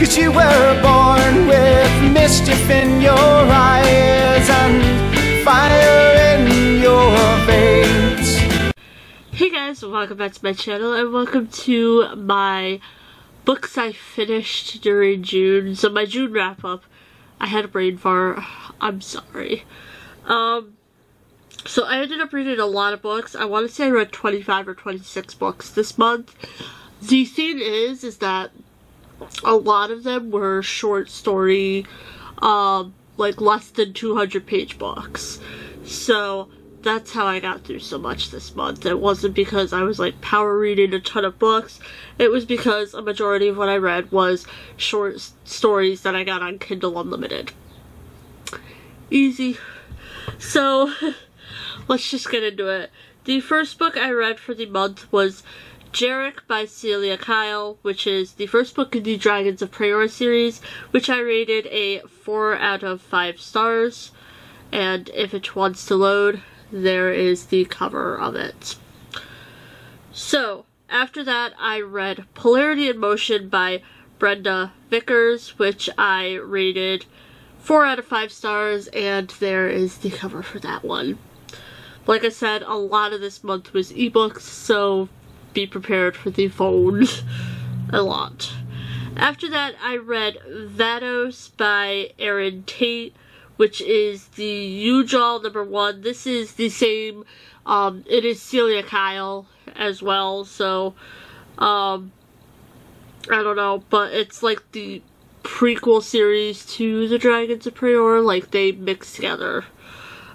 'cause you were born with mischief in your eyes and fire in your veins. Hey guys, welcome back to my channel and welcome to my books I finished during June. So my June wrap up. I had a brain fart. I'm sorry. So I ended up reading a lot of books. I want to say I read 25 or 26 books this month. The thing is that a lot of them were short story, like less than 200 page books. So that's how I got through so much this month. It wasn't because I was like power reading a ton of books. It was because a majority of what I read was short stories that I got on Kindle Unlimited. Easy. So let's just get into it. The first book I read for the month was Jarek by Celia Kyle, which is the first book in the Dragons of Prior series, which I rated a 4 out of 5 stars. And if it wants to load, there is the cover of it. So, after that, I read Polarity in Motion by Brenda Vickers, which I rated 4 out of 5 stars, and there is the cover for that one. Like I said, a lot of this month was ebooks, so be prepared for the phone a lot. After that, I read Vados by Erin Tate, which is the Ujal #1. This is the same, it is Celia Kyle as well, so, I don't know, but it's like the prequel series to the Dragons of Prior, like they mix together.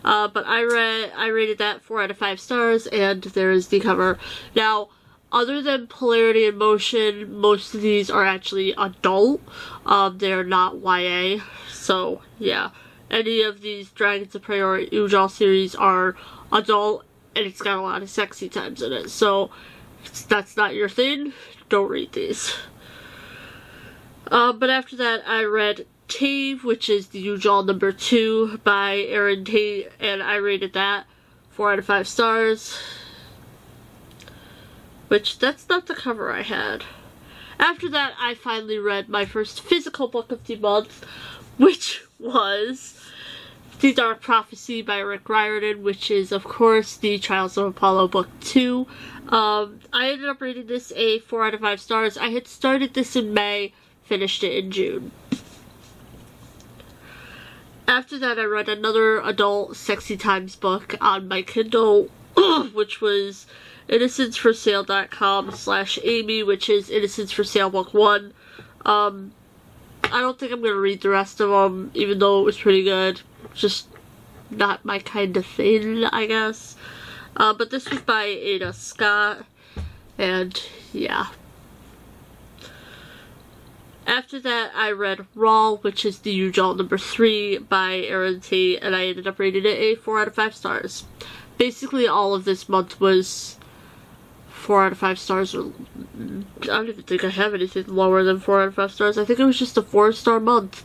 But I rated that 4 out of 5 stars, and there is the cover. Now, other than Polarity in Motion, most of these are actually adult. They're not YA, so yeah. Any of these Dragons of Prior Ujal series are adult, and it's got a lot of sexy times in it. So, if that's not your thing, don't read these. But after that, I read Tave, which is the Ujal #2 by Erin Tate, and I rated that 4 out of 5 stars. Which, that's not the cover I had. After that, I finally read my first physical book of the month, which was The Dark Prophecy by Rick Riordan, which is, of course, the Trials of Apollo Book 2. I ended up rating this a 4 out of 5 stars. I had started this in May, finished it in June. After that, I read another adult Sexy Times book on my Kindle, which was InnocenceForSale.com/Amy, which is Innocence for Sale Book 1. I don't think I'm going to read the rest of them, even though it was pretty good. Just not my kind of thing, I guess. But this was by Ada Scott, and yeah. After that, I read Raw, which is the Ujal #3 by Erin Tate, and I ended up rating it a 4 out of 5 stars. Basically, all of this month was 4 out of 5 stars. I don't even think I have anything lower than 4 out of 5 stars. I think it was just a 4-star month.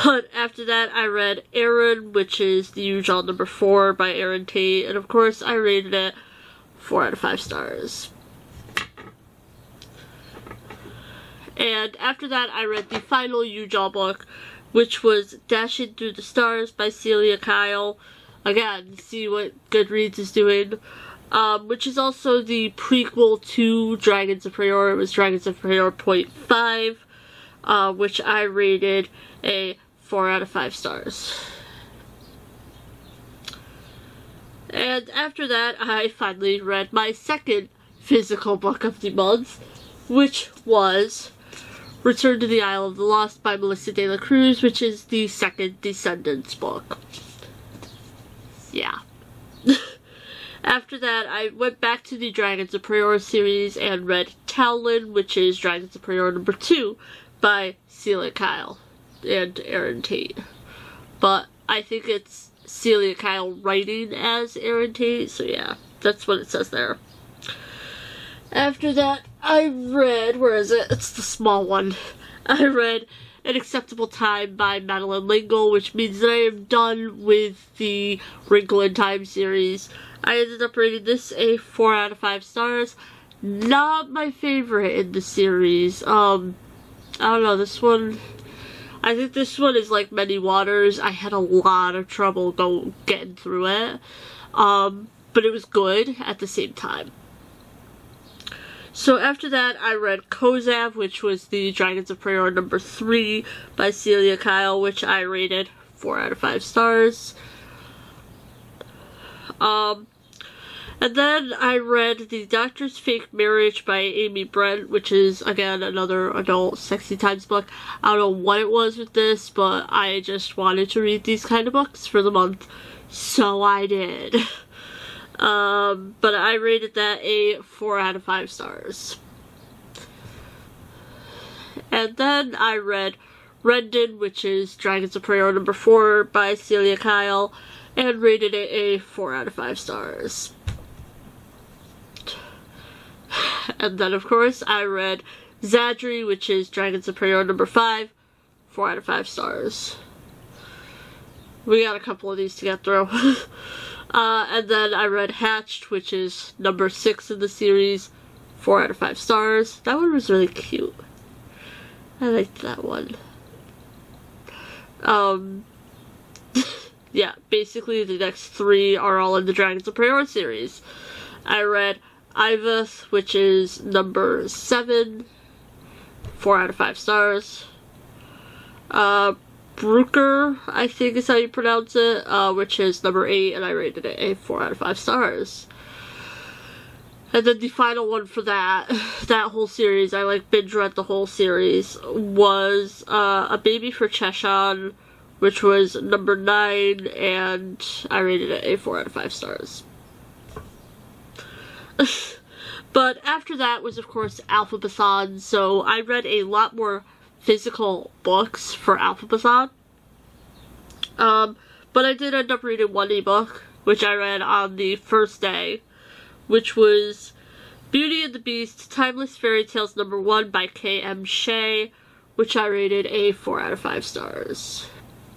But after that, I read Aaron, which is the Ujal #4 by Erin Tate, and of course, I rated it 4 out of 5 stars. And after that, I read the final Ujal book, which was Dashing Through the Stars by Celia Kyle. Again, see what Goodreads is doing. Which is also the prequel to Dragons of Prior. It was Dragons of Prior .5, which I rated a 4 out of 5 stars. And after that, I finally read my second physical book of the month, which was Return to the Isle of the Lost by Melissa De La Cruz, which is the second Descendants book. Yeah. After that, I went back to the Dragons of Prior series and read Talon, which is Dragons of Prior #2 by Celia Kyle and Erin Tate. But I think it's Celia Kyle writing as Erin Tate, so yeah, that's what it says there. After that, I read, where is it? It's the small one. I read An Acceptable Time by Madeleine L'Engle, which means that I am done with the Wrinkle in Time series. I ended up rating this a 4 out of 5 stars. Not my favorite in the series. I don't know, this one, I think this one is like Many Waters. I had a lot of trouble getting through it, but it was good at the same time. So after that, I read Kozav, which was the Dragons of Prior number 3 by Celia Kyle, which I rated 4 out of 5 stars. And then I read The Doctor's Fake Marriage by Amy Brent, which is, again, another adult Sexy Times book. I don't know what it was with this, but I just wanted to read these kind of books for the month, so I did. But I rated that a 4 out of 5 stars. And then I read Rendon, which is Dragons of Prior number 4 by Celia Kyle, and rated it a 4 out of 5 stars. And then, of course, I read Zadri, which is Dragons of Prior number 5, 4 out of 5 stars. We got a couple of these to get through. And then I read Hatched, which is number 6 in the series, 4 out of 5 stars. That one was really cute. I liked that one. Yeah, basically the next 3 are all in the Dragons of Prior series. I read Iveth, which is number 7, 4 out of 5 stars. Brooker, I think is how you pronounce it, which is number 8, and I rated it a 4 out of 5 stars. And then the final one for that whole series, I like binge read the whole series, was A Baby for Cheshire, which was number 9, and I rated it a 4 out of 5 stars. But after that was, of course, Alphabethon, so I read a lot more physical books for Alphabethon. But I did end up reading one ebook, which I read on the first day, which was Beauty and the Beast, Timeless Fairy Tales number 1 by K.M. Shea, which I rated a 4 out of 5 stars.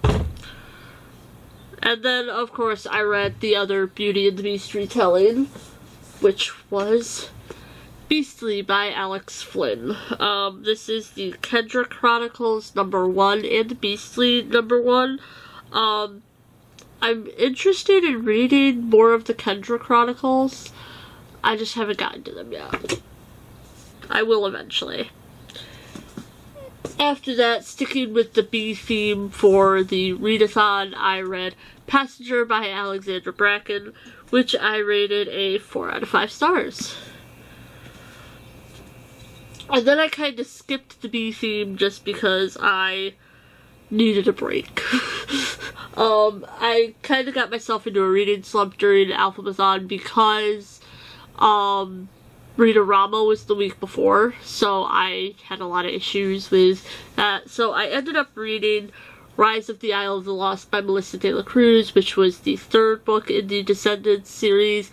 And then, of course, I read the other Beauty and the Beast retelling, which was Beastly by Alex Flynn. This is the Kendra Chronicles number 1 and the Beastly number 1. I'm interested in reading more of the Kendra Chronicles. I just haven't gotten to them yet. I will eventually. After that, sticking with the B theme for the readathon, I read Passenger by Alexandra Bracken, which I rated a 4 out of 5 stars. And then I kind of skipped the B theme just because I needed a break. I kind of got myself into a reading slump during Alphabethon because Read-A-Rama was the week before, so I had a lot of issues with that. So I ended up reading Rise of the Isle of the Lost by Melissa De La Cruz, which was the 3rd book in the Descendants series,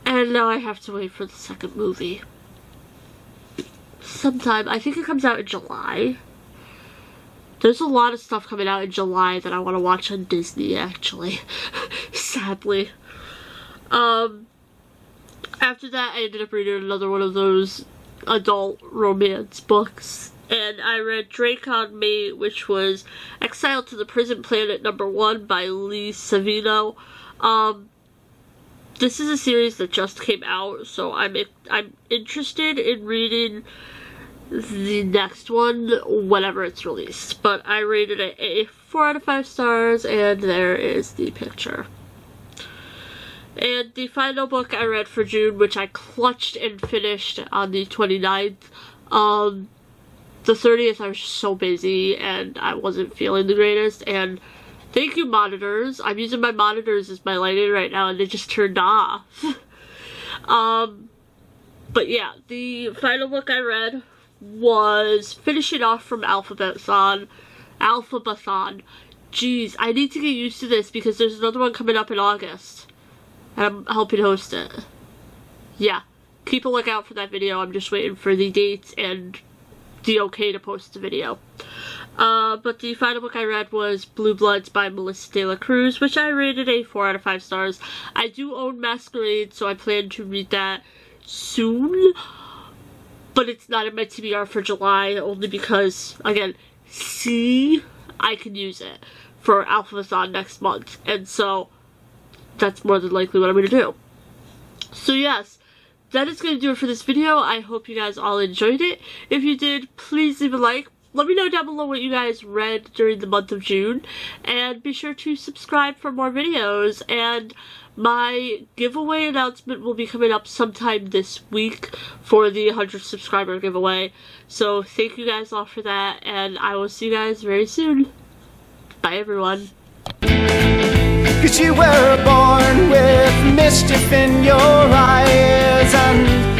and now I have to wait for the 2nd movie. Sometime, I think it comes out in July. There's a lot of stuff coming out in July that I want to watch on Disney, actually. Sadly. After that, I ended up reading another one of those adult romance books. And I read Dracon Mate, which was Exiled to the Prison Planet number 1 by Lee Savino. This is a series that just came out, so I'm interested in reading the next one whenever it's released. But I rated it a 4 out of 5 stars, and there is the picture. And the final book I read for June, which I clutched and finished on the 29th. The 30th I was just so busy and I wasn't feeling the greatest, and thank you, monitors. I'm using my monitors as my lighting right now and they just turned off. But yeah, the final book I read was finishing off from Alphabethon. Jeez, I need to get used to this because there's another one coming up in August. And I'm helping host it. Yeah, keep a lookout for that video. I'm just waiting for the dates and the okay to post the video. But the final book I read was Blue Bloods by Melissa De La Cruz, which I rated a 4 out of 5 stars. I do own Masquerade, so I plan to read that soon. but it's not in my TBR for July, only because, again, I can use it for Alphazon next month, and so that's more than likely what I'm going to do. So yes, that is going to do it for this video. I hope you guys all enjoyed it. If you did, please leave a like. Let me know down below what you guys read during the month of June, and be sure to subscribe for more videos, and my giveaway announcement will be coming up sometime this week for the 100 subscriber giveaway. So thank you guys all for that, and I will see you guys very soon. Bye everyone. 'Cause you were born with mischief in your eyes, and